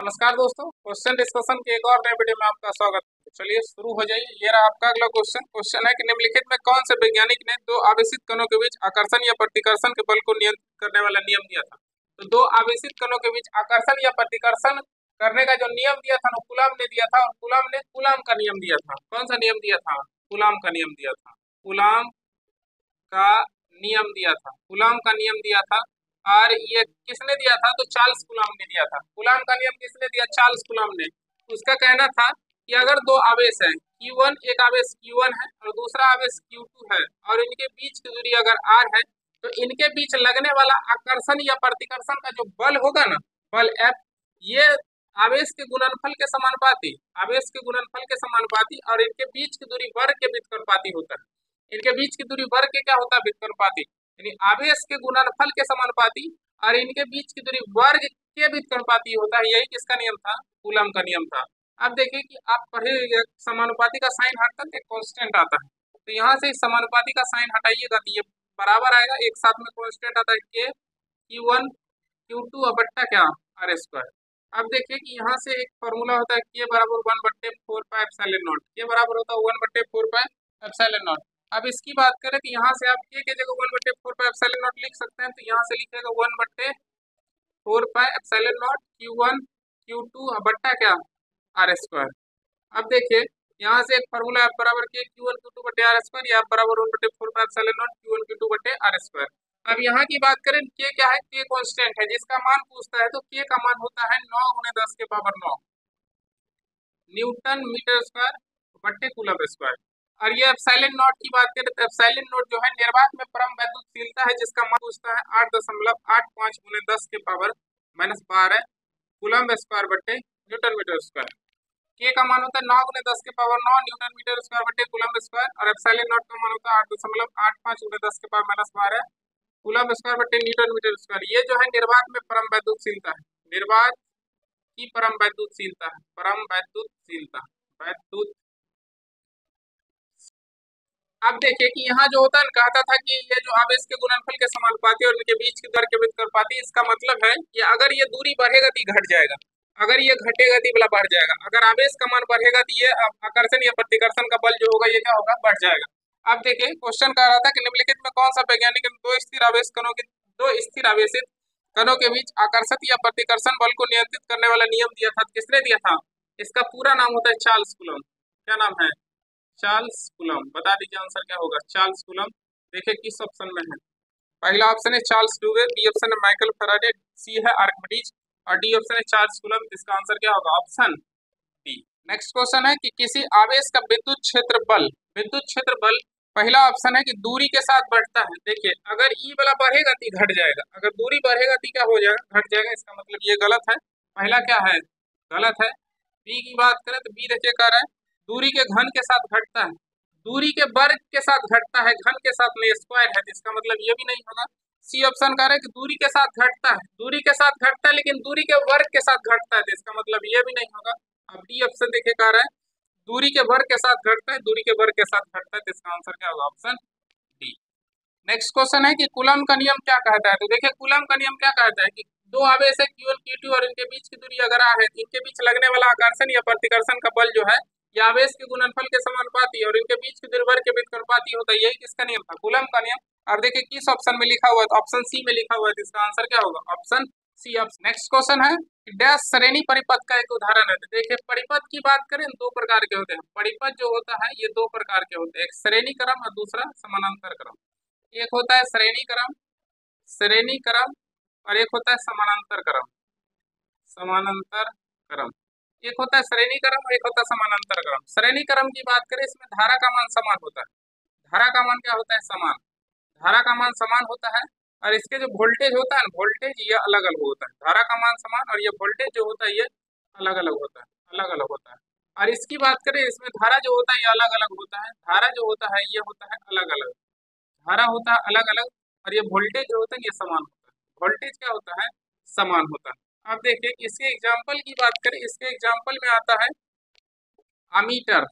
नमस्कार दोस्तों, question discussion के एक और नए वीडियो में आपका स्वागत है। तो चलिए शुरू हो जाइए। ये रहा आपका अगला क्वेश्चन है कि निम्नलिखित में कौन से वैज्ञानिक ने दो आवेशित कणों के बीच आकर्षण या प्रतिकर्षण के बल को नियंत्रित करने वाला नियम दिया था। तो दो आवेशित कणों के बीच आकर्षण या प्रतिकर्षण करने का जो नियम दिया था वो कूलॉम ने दिया था, और कूलॉम ने कूलॉम का नियम दिया था। कौन सा नियम दिया था? कूलॉम का नियम दिया था। कूलॉम का नियम दिया था। कूलॉम का नियम दिया था। और ये किसने दिया था? तो चार्ल्स कूलॉम ने दिया था। कूलॉम का नियम किसने दिया? चार्ल्स कूलॉम ने। उसका कहना था कि अगर दो आवेश हैं Q1, एक आवेश Q1 है और दूसरा आवेश Q2 है, और इनके बीच की दूरी अगर r है, तो इनके बीच लगने वाला आकर्षण या प्रतिकर्षण का जो बल होगा ना, बल F, ये आवेश के गुणनफल के समानुपाती, आवेश के गुणनफल के समानुपाती, और इनके बीच की दूरी वर्ग के व्युत्क्रमानुपाती होता है। इनके बीच की दूरी वर्ग के क्या होता है? व्युत्क्रमानुपाती। यानी आवेश के गुणनफल के समानुपाती और इनके बीच की दूरी वर्ग के व्युत्क्रमानुपाती होता है। यही किसका नियम था? कूलॉम का नियम था। अब देखिए कि आप पढ़े समानुपाती का साइन हटता है, कांस्टेंट आता है, तो यहाँ से समानुपाती का साइन हटाइएगा तो ये बराबर आएगा, एक साथ में कांस्टेंट आता है के Q1 Q2 बट्टा क्या आर स्क्वायर। अब देखिए कि यहाँ से एक फॉर्मूला होता है के बराबर 1/4πε0। के बराबर होता है 1/4πε0। अब इसकी बात करें तो यहाँ से आप के जगह 1/4πε0 लिख सकते हैं, तो यहाँ से लिखेगा 1/4πε0 Q1 Q2 बट्टा क्या आर स्क्वायर। अब देखिए यहाँ से एक फॉर्मूला है बराबर के Q1 Q2 बटे आर स्क्वायर, या बराबर 1/4πε0 Q1 Q2 बटे आर स्क्वायर। अब यहाँ की बात करें, के क्या है? के कांस्टेंट है, जिसका मान पूछता है तो के का मान होता है 9 × 10 के पावर 9 न्यूटन मीटर स्क्वायर बट्टे कूलम स्क्वायर। और ये एप्सिलॉन नॉट की बात करें तो एप्सिलॉन नॉट जो है निर्वात में परम वैद्युतशीलता है, जिसका मान पूछता है 8.85 × 10 के पावर -12 कूलम स्क्वायर बट्टे न्यूटन मीटर स्क्वायर। के का मान होता है 9 × 10 के पावर 9 न्यूटन मीटर स्क्वायर बटे कूलम स्क्वायर, और एप्सिलॉन नॉट का मान होता है 8.85 × 10 के पावर -12 कूलम स्क्वायर बटे न्यूटन मीटर स्क्वायर। ये जो है निर्वात में परम वैद्युतशीलता है, निर्वात की परम वैद्युतशीलता है, परम वैद्युतशीलता, वैद्युत। अब देखिए कि यहाँ जो होता है, कहता था कि ये जो आवेश के गुणनफल के समानुपाती और इनके बीच की दर के व्युत्क्रमानुपाती, इसका मतलब है कि अगर ये दूरी बढ़ेगा तो घट जाएगा, अगर ये घटेगा तो वाला बढ़ जाएगा। अगर आवेश का मान बढ़ेगा तो ये आकर्षण या प्रतिकर्षण का बल जो होगा ये क्या होगा? बढ़ जाएगा। अब देखिए क्वेश्चन कह रहा था कि निम्नलिखित में कौन सा वैज्ञानिक दो स्थिर आवेश कणों के दो स्थिर आवेशित कणों के बीच आकर्षण या प्रतिकर्षण बल को नियंत्रित करने वाला नियम दिया था? किसने दिया था? इसका पूरा नाम होता है चार्ल्स कूलॉम। क्या नाम है? Charles Coulomb. बता दीजिए आंसर क्या होगा? Charles Coulomb. देखिए किस ऑप्शन में है। पहला ऑप्शन है चार्ल्स ड्यूवेल, बी ऑप्शन है माइकल फैराडे, सी है आर्किमिडीज, और डी ऑप्शन है चार्ल्स कूलॉम। इसका आंसर क्या होगा? Option D. नेक्स्ट क्वेश्चन है कि किसी आवेश का विद्युत क्षेत्र बल, विद्युत क्षेत्र बल, पहला ऑप्शन है कि दूरी के साथ बढ़ता है। देखिए अगर ई वाला बढ़ेगा तो घट जाएगा, अगर दूरी बढ़ेगा तो क्या हो जाएगा? घट जाएगा। इसका मतलब ये गलत है, पहला क्या है? गलत है। बी की बात करें तो बी देखिए कह रहा है दूरी के घन के साथ घटता है, दूरी के वर्ग के साथ घटता है, घन के साथ नहीं, स्क्वायर है, इसका मतलब ये भी नहीं होगा। सी ऑप्शन कह रहा है कि दूरी के साथ घटता है, दूरी के साथ घटता है लेकिन दूरी के वर्ग के साथ घटता है, तो इसका मतलब ये भी नहीं होगा। अब डी ऑप्शन देखिए कह रहा है दूरी के वर्ग के साथ घटता है, दूरी के वर्ग के साथ घटता है, तो इसका आंसर क्या होगा? Option D. नेक्स्ट क्वेश्चन है कि कूलॉम का नियम क्या कहता है? तो देखिए कूलॉम का नियम क्या कहता है कि दो आवेश है Q1 Q2 और इनके बीच की दूरी अगर r है, इनके बीच लगने वाला आकर्षण या प्रतिकर्षण का बल जो है ये आवेश के गुणनफल के समानुपाती और इनके बीच की दूरी वर्ग के व्युत्क्रमानुपाती होता है। यही किसका नियम था? कूलॉम का नियम। अब देखिए किस ऑप्शन में लिखा हुआ है, तो ऑप्शन सी में लिखा हुआ है, तो इसका आंसर क्या होगा? Option c. नेक्स्ट क्वेश्चन है डैश श्रेणी परिपथ का एक उदाहरण है। तो देखिए परिपथ की बात करें दो प्रकार के होते हैं। परिपथ जो होता है ये दो प्रकार के होते हैं, एक श्रेणी क्रम और दूसरा समानांतर क्रम। एक होता है श्रेणी क्रम, श्रेणी क्रम, और एक होता है समानांतर क्रम, समानांतर क्रम। एक होता है श्रेणी क्रम और एक होता है समानांतर क्रम। श्रेणी क्रम की बात करें इसमें धारा का मान समान होता है, धारा का मान क्या होता है? समान, धारा का मान समान होता है, और इसके जो वोल्टेज होता है, वोल्टेज ये अलग अलग होता है। धारा का मान समान और ये वोल्टेज जो होता है ये अलग अलग होता है, अलग अलग होता है। और इसकी बात करें इसमें धारा जो होता है ये अलग अलग होता है, धारा जो होता है ये होता है अलग अलग, धारा होता है अलग अलग, और ये वोल्टेज जो होता है ये समान होता है। वोल्टेज क्या होता है? समान होता है। अब देखिए इसके एग्जाम्पल की बात करें, इसके एग्जाम्पल में आता है अमीटर,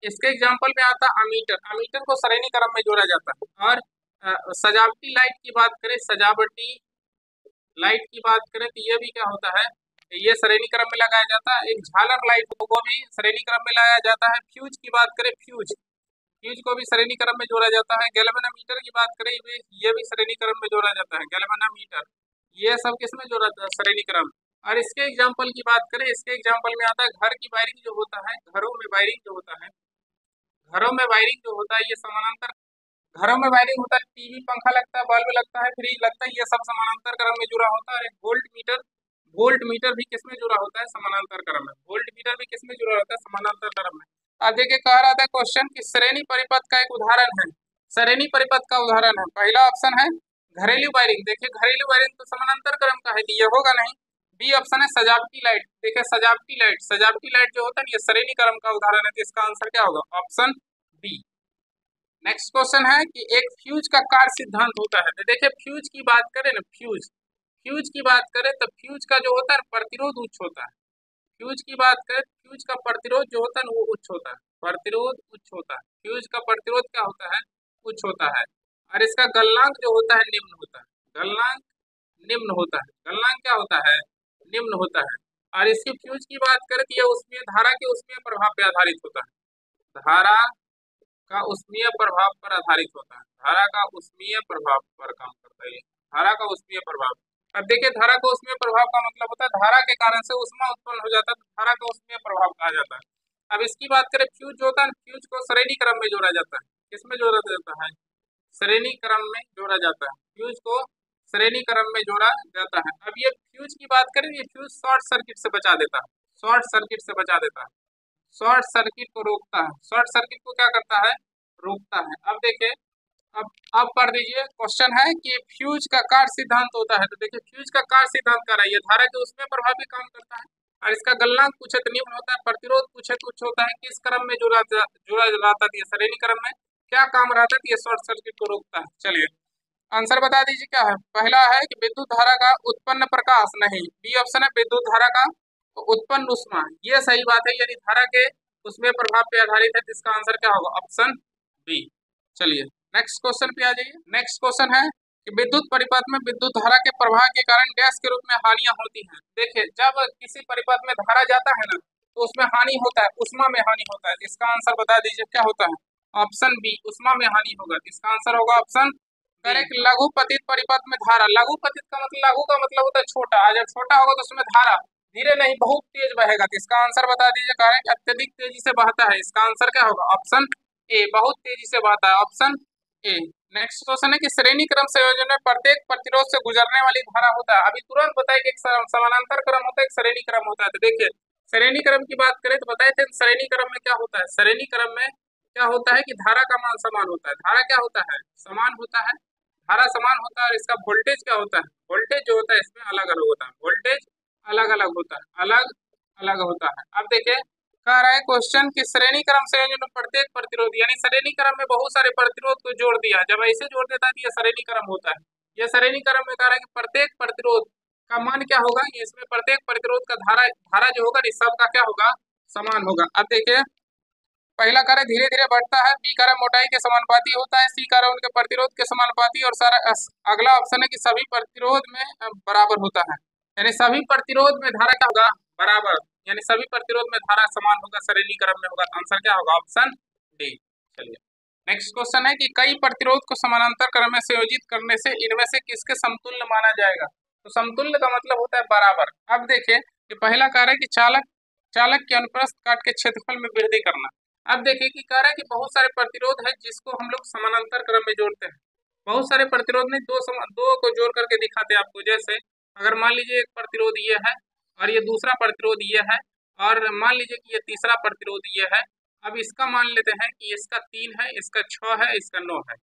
इसके एग्जाम्पल में आता है अमीटर। अमीटर को श्रेणी क्रम में जोड़ा जाता है। और सजावटी लाइट की बात करें, सजावटी लाइट की बात करें तो ये भी क्या होता है? ये श्रेणी क्रम में लगाया जाता है। एक झालर लाइट को भी श्रेणी क्रम में लगाया जाता है। फ्यूज की बात करें, फ्यूज फ्यूज को भी श्रेणी क्रम में जोड़ा जाता है। गैल्वेनोमीटर की बात करें, ये भी श्रेणी क्रम में जोड़ा जाता है। गैल्वेनोमीटर ये सब किसमें जोड़ा जाता है? श्रेणी क्रम। और इसके एग्जाम्पल की बात करें, इसके एग्जाम्पल में आता है घर की वायरिंग जो होता है, घरों में वायरिंग जो होता है, घरों में वायरिंग जो होता है ये समानांतर, घरों में वायरिंग होता है। टीवी, पंखा लगता है, बल्ब लगता है, फ्रिज लगता है, ये सब समानांतर क्रम में जुड़ा होता है। वोल्ट मीटर भी किसमें जुड़ा होता है? समानांतर क्रम में। वोल्ट मीटर भी किसमें जुड़ा होता है? समानांतर क्रम में। अब देखिए कह रहा था क्वेश्चन कि श्रेणी परिपथ का एक उदाहरण है। श्रेणी परिपथ का उदाहरण है, पहला ऑप्शन है घरेलू वायरिंग। देखिए घरेलू वायरिंग तो समानांतर क्रम का है, ये होगा नहीं। बी ऑप्शन है सजावटी लाइट। देखिए सजावटी लाइट जो होता है ये श्रेणी क्रम का उदाहरण है, तो इसका आंसर क्या होगा? Option B. नेक्स्ट क्वेश्चन है कि एक फ्यूज का कार्य सिद्धांत होता है। तो देखिए फ्यूज की बात करें ना, फ्यूज की बात करें तो फ्यूज का जो होता है प्रतिरोध उच्च होता है। फ्यूज की बात करें, फ्यूज का प्रतिरोध जो होता है वो उच्च होता है, प्रतिरोध उच्च होता है। फ्यूज का प्रतिरोध क्या होता है? उच्च होता है। और इसका गलनांक जो होता है निम्न होता है। गलनांक निम्न होता है। गलनांक क्या होता है? निम्न होता है। और इसकी फ्यूज की बात करें तो यह उसमें धारा के उसमें प्रभाव पर आधारित होता है। धारा का उष्मीय प्रभाव पर आधारित होता है। धारा का उष्मीय प्रभाव पर काम करता है। धारा का उष्मीय प्रभाव। अब देखिए धारा का उष्मीय प्रभाव का मतलब होता है धारा के कारण से उष्मा उत्पन्न हो जाता है, तो धारा का उष्मीय प्रभाव कहा जाता है। अब इसकी बात करें, फ्यूज जो होता है, फ्यूज को श्रेणी क्रम में जोड़ा जाता है। किसमें जोड़ा जाता है? श्रेणी क्रम में जोड़ा जाता है। फ्यूज को श्रेणी क्रम में जोड़ा जाता है। अब ये फ्यूज की बात करें, ये फ्यूज शॉर्ट सर्किट से बचा देता है। शॉर्ट सर्किट से बचा देता है। शॉर्ट सर्किट को रोकता है। शॉर्ट सर्किट को क्या करता है? रोकता है। अब देखिए, अब पढ़ लीजिए। क्वेश्चन है कि फ्यूज का कार्य सिद्धांत होता है। तो देखिए फ्यूज का कार्य सिद्धांत क्या है? ये धारा के उसमें प्रभावी काम करता है। और इसका गलनांक कुछ निम्न होता है, प्रतिरोध कुछ उच्च होता है। किस क्रम में जुड़ा रहता है? श्रेणी क्रम में। क्या काम रहता है? ये शॉर्ट सर्किट को रोकता है। चलिए आंसर बता दीजिए क्या है। पहला है कि विद्युत धारा का उत्पन्न प्रकाश, नहीं। बी ऑप्शन है विद्युत धारा का उत्पन्न उष्मा, ये सही बात है, यानी धारा के उसमें प्रभाव पे आधारित है। इसका आंसर क्या होगा? Option b. चलिए नेक्स्ट क्वेश्चन पे आ जाइए। नेक्स्ट क्वेश्चन है कि विद्युत परिपथ में विद्युत धारा के प्रवाह के कारण डैश के रूप में हानियां होती हैं। देखिए जब किसी परिपथ में धारा जाता है ना तो उसमें हानि होता है, उष्मा में हानि होता है। इसका आंसर बता दीजिए क्या होता है? ऑप्शन बी, उष्मा में हानि होगा। इसका आंसर होगा ऑप्शन करेक्ट। लघु पतित परिपथ में धारा, लघु पतित का मतलब, लघु का मतलब होता है छोटा, जब छोटा होगा तो उसमें धारा धीरे नहीं बहुत तेज बहेगा। तो इसका आंसर बता दीजिए। कारण कि अत्यधिक तेजी से बहता है। इसका आंसर क्या होगा? ऑप्शन ए, बहुत तेजी से बहता है। Option A. नेक्स्ट क्वेश्चन है कि श्रेणी क्रम संयोजन में प्रत्येक प्रतिरोध से गुजरने वाली धारा होता है। अभी तुरंत बताइए कि एक समानांतर क्रम होता है, एक श्रेणी क्रम होता है। तो देखिए श्रेणी क्रम की बात करें तो बताए थे श्रेणी क्रम में क्या होता है? श्रेणी क्रम में क्या होता है कि धारा का मान समान होता है। धारा क्या होता है? समान होता है। धारा समान होता है और इसका वोल्टेज क्या होता है? वोल्टेज जो होता है इसमें अलग अलग होता है। वोल्टेज अलग अलग होता है, अलग अलग होता है। अब देखिए कह रहा है क्वेश्चन कि श्रेणी क्रम संयोजन में प्रत्येक प्रतिरोध, यानी श्रेणी क्रम में बहुत सारे प्रतिरोध को जोड़ दिया। जब ऐसे जोड़ देता है तो यह श्रेणी क्रम होता है। यह श्रेणी क्रम में कह रहा है कि प्रत्येक प्रतिरोध का मान क्या होगा? इसमें प्रत्येक प्रतिरोध का धारा जो होगा सबका क्या होगा? समान होगा। अब देखिए पहला कार्य धीरे धीरे बढ़ता है, बी कार्य मोटाई के समानुपाती होता है, सी कार्य उनके प्रतिरोध के समानुपाती, और सारा अगला ऑप्शन है कि सभी प्रतिरोध में बराबर होता है। यानी सभी प्रतिरोध में धारा क्या होगा? बराबर, यानी सभी प्रतिरोध में धारा समान होगा, श्रेणी क्रम में होगा। आंसर क्या होगा? Option D. चलिए नेक्स्ट क्वेश्चन है कि कई प्रतिरोध को समानांतर क्रम में संयोजित करने से इनमें से किसके समतुल्य माना जाएगा? तो समतुल्य का मतलब होता है बराबर। अब देखिए कि पहला कार्य कि चालक के अनुप्रस्थ काट के क्षेत्रफल में वृद्धि करना। अब देखिए कि कह रहा है कि बहुत सारे प्रतिरोध है जिसको हम लोग समानांतर क्रम में जोड़ते हैं। बहुत सारे प्रतिरोध नहीं, दो को जोड़ करके दिखाते हैं आपको। जैसे अगर मान लीजिए एक प्रतिरोध ये है और ये दूसरा प्रतिरोध ये है, और मान लीजिए कि ये तीसरा प्रतिरोध ये है। अब इसका मान लेते हैं कि इसका 3 है, इसका 6 है, इसका 9 है।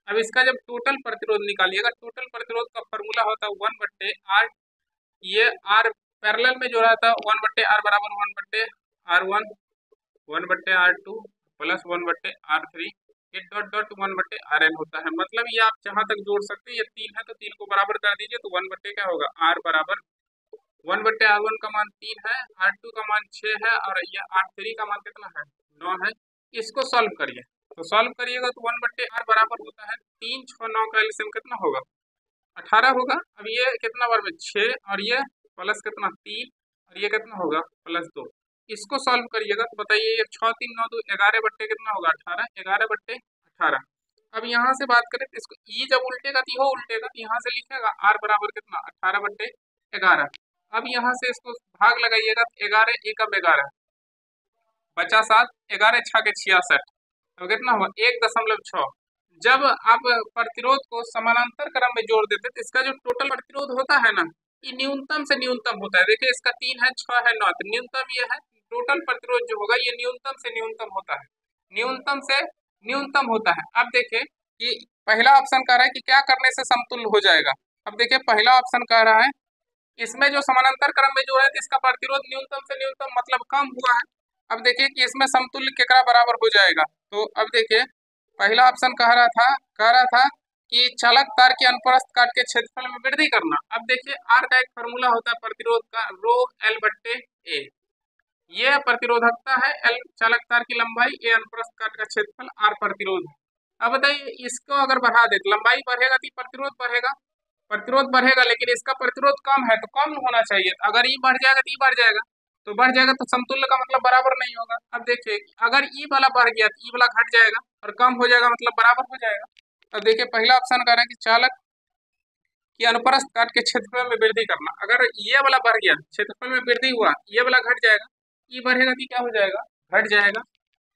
अब इसका जब टोटल प्रतिरोध निकालिएगा, टोटल प्रतिरोध का फॉर्मूला होता है 1/R। ये R पैरेलल में जो रहता है 1/R बराबर 1/R1 1/R2 प्लस 1/R3 ये डॉट डॉट 1/Rn होता है। मतलब ये आप जहां तक जोड़ सकते हैं। ये 3 है तो 3 को बराबर कर दीजिए तो 1/ क्या होगा? R बराबर 1/R1 का मान 3 है, R2 का मान 6 है, और ये R3 का मान कितना है? 9 है। इसको सॉल्व करिए, तो सॉल्व करिएगा तो 1/R बराबर होता है 3, 6, 9 का एलसीएम कितना होगा? 18 होगा। अब ये कितना बार में? 6, और ये प्लस कितना? 3, और ये कितना होगा +2। इसको सॉल्व करिएगा तो बताइए ये 6 3 9 2 11 बट्टे कितना होगा 18, 11 बट्टे 18। अब यहाँ से बात करें तो इसको ई जब उल्टेगा तो यहो उल्टेगा, तो यहाँ से लिखेगा r बराबर कितना 18 बट्टे 11। अब यहाँ से इसको भाग लगाइएगा तो 11 एकम 11 बचा 7, 11 6 के 66, तो कितना हुआ 1.6। जब आप प्रतिरोध को समानांतर क्रम में जोड़ देते तो इसका जो टोटल प्रतिरोध होता है ना, ये न्यूनतम से न्यूनतम होता है। देखिए इसका 3 है, 6 है, 9, तो न्यूनतम ये है। टोटल प्रतिरोध जो होगा ये न्यूनतम से न्यूनतम होता है, न्यूनतम से न्यूनतम होता है। अब देखिए कि पहला ऑप्शन कह रहा है कि क्या करने से समतुल्य हो जाएगा। अब देखिए पहला ऑप्शन कह रहा है इसमें जो समानांतर क्रम में जोड़ा है तो इसका प्रतिरोध न्यूनतम से न्यूनतम मतलब कम हुआ है। अब देखिए कि इसमें समतुल्य केकरा बराबर हो जाएगा। तो अब देखिए पहला ऑप्शन कह रहा था कि चालक तार के अनुप्रस्थ काट के क्षेत्रफल में वृद्धि करना। अब देखिए आर का एक फार्मूला होता है प्रतिरोध का, रो एल बट्टे ए। ये प्रतिरोधकता है, एल चालक तार की लंबाई, ए अनुप्रस्थ काट का क्षेत्रफल, आर प्रतिरोध है। अब बताइए इसको अगर बढ़ा दे तो लंबाई बढ़ेगा तो प्रतिरोध बढ़ेगा, प्रतिरोध बढ़ेगा, लेकिन इसका प्रतिरोध कम है तो कम होना चाहिए। अगर ई बढ़ जाएगा तो ई बढ़ जाएगा, तो बढ़ जाएगा तो समतुल्य का मतलब बराबर नहीं होगा। अब देखिए अगर ई वाला बढ़ गया तो ई वाला घट जाएगा और कम हो जाएगा मतलब बराबर हो जाएगा। अब देखिए पहला ऑप्शन कह रहा है कि चालक की अनुप्रस्थ काट के क्षेत्रफल में वृद्धि करना। अगर ये वाला बढ़ गया, क्षेत्रफल में वृद्धि हुआ, ये वाला घट जाएगा, ई बढ़ेगा तो क्या हो जाएगा घट जाएगा।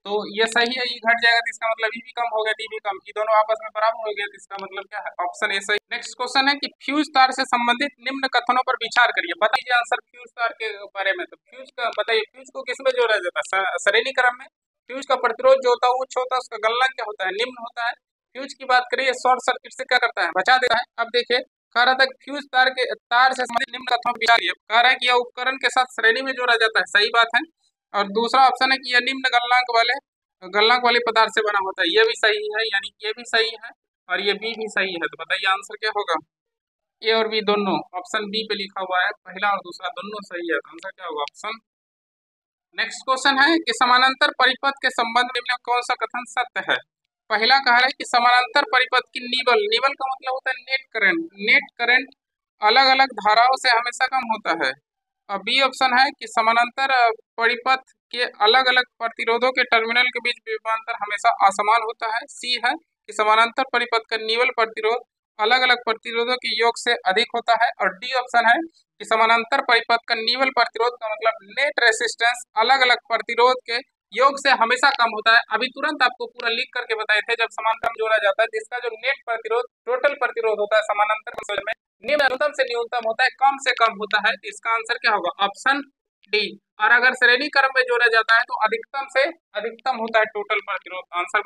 तो ये सही है, ई घट जाएगा तो इसका मतलब ई भी कम हो गया, डी भी कम, ये दोनों आपस में बराबर हो गया, तो इसका मतलब क्या है ऑप्शन ए सही। नेक्स्ट क्वेश्चन है कि फ्यूज तार से संबंधित निम्न कथनों पर विचार करिए। बताइए आंसर फ्यूज तार के बारे में। तो फ्यूज का बताइए, फ्यूज को किस में जोड़ा जाता है श्रेणी क्रम में। फ्यूज का प्रतिरोध जो होता है उच्च होता है, उसका गलनांक क्या होता है निम्न होता है। फ्यूज की बात करिए शॉर्ट सर्किट से क्या करता है बचा देता है। अब देखिए कह रहा था फ्यूज तार से संबंधित निम्न कथनों पर विचार करिए। कह रहा है कि यह उपकरण के साथ श्रेणी में जोड़ा जाता है, सही बात है। और दूसरा ऑप्शन है कि यह निम्न गलनांक वाले पदार्थ से बना होता है, ये भी सही है, यानी ये भी सही है और ये बी भी सही है। तो बताइए आंसर क्या होगा। ए और बी दोनों ऑप्शन बी पे लिखा हुआ है, पहला और दूसरा दोनों सही है, तो आंसर क्या होगा ऑप्शन। नेक्स्ट क्वेश्चन है कि समानांतर परिपथ के संबंध में कौन सा कथन सत्य है। पहला कह रहा है कि समानांतर परिपथ की निबल का मतलब होता है नेट करंट अलग अलग धाराओं से हमेशा कम होता है। और बी ऑप्शन है कि समानांतर परिपथ के अलग अलग प्रतिरोधों के टर्मिनल के बीच विभवांतर हमेशा असमान होता है। सी है कि समानांतर परिपथ का निवल प्रतिरोध अलग अलग प्रतिरोधों के योग से अधिक होता है। और डी ऑप्शन है कि समानांतर परिपथ का निवल प्रतिरोध का मतलब नेट रेसिस्टेंस अलग अलग प्रतिरोध के योग से हमेशा कम होता है। अभी तुरंत आपको पूरा लिख करके बताए थे, जब समानांतर जोड़ा जाता है जिसका जो नेट प्रतिरोध टोटल प्रतिरोध होता है समानांतर में न्यूनतम से न्यूनतम होता है, कम से कम होता है। तो इसका आंसर क्या होगा ऑप्शन डी। और अगर श्रेणी क्रम में जोड़ा जाता है तो अधिकतम से अधिकतम होता है टोटल प्रतिरोध। आंसर